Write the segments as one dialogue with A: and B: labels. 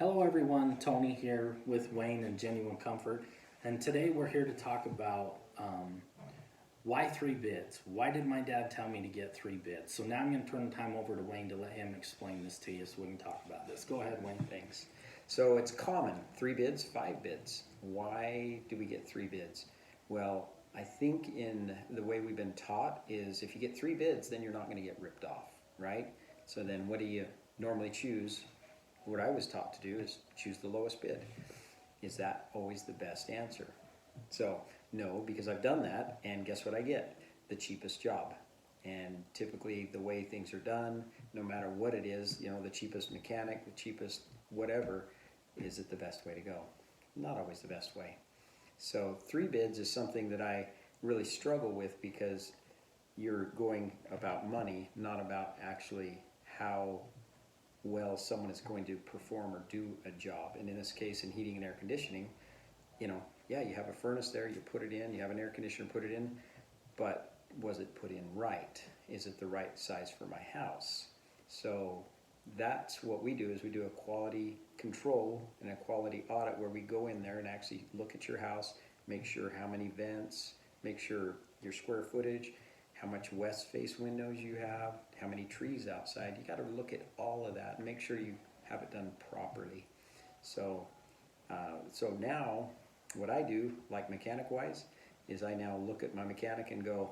A: Hello everyone, Tony here with Wayne and Genuine Comfort, and today we're here to talk about why 3 bids. Why did my dad tell me to get 3 bids? So now I'm going to turn the time over to Wayne to let him explain this to you so we can talk about this. Go ahead, Wayne.
B: Thanks. So it's common, 3 bids, 5 bids. Why do we get 3 bids? Well, I think in the way we've been taught is if you get 3 bids, then you're not going to get ripped off, right? So then what do you normally choose? What I was taught to do is choose the lowest bid. Is that always the best answer? So no, because I've done that, and guess what I get? The cheapest job. And typically the way things are done, no matter what it is, you know, the cheapest mechanic, the cheapest whatever, is it the best way to go? Not always the best way. So 3 bids is something that I really struggle with because you're going about money, not about actually how well someone is going to perform or do a job. And in this case, in heating and air conditioning, you know, yeah, you have a furnace there, you put it in, you have an air conditioner, put it in, but was it put in right? Is it the right size for my house? So that's what we do, is we do a quality control and a quality audit where we go in there and actually look at your house, make sure how many vents, make sure your square footage, how much west face windows you have, how many trees outside. You got to look at all of that and make sure you have it done properly. So now what I do, like mechanic wise, is I now look at my mechanic and go,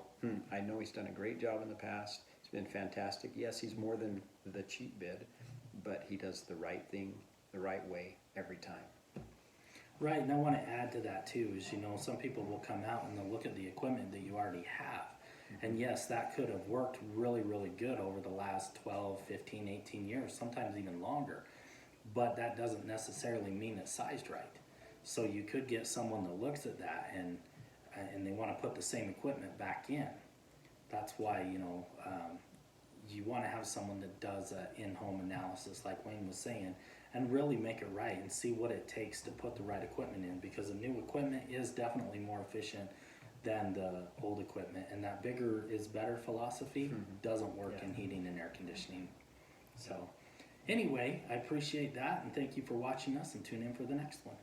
B: I know he's done a great job in the past. It's been fantastic. Yes, he's more than the cheap bid, but he does the right thing the right way every time.
A: Right, and I want to add to that too, is some people will come out and they'll look at the equipment that you already have. And yes, that could have worked really, really good over the last 12, 15, 18 years, sometimes even longer. But that doesn't necessarily mean it's sized right. So you could get someone that looks at that and they want to put the same equipment back in. That's why, you want to have someone that does an in-home analysis, like Wayne was saying, and really make it right and see what it takes to put the right equipment in, because the new equipment is definitely more efficient than the old equipment, and that bigger is better philosophy doesn't work in heating and air conditioning. So anyway, I appreciate that, and thank you for watching us, and tune in for the next one.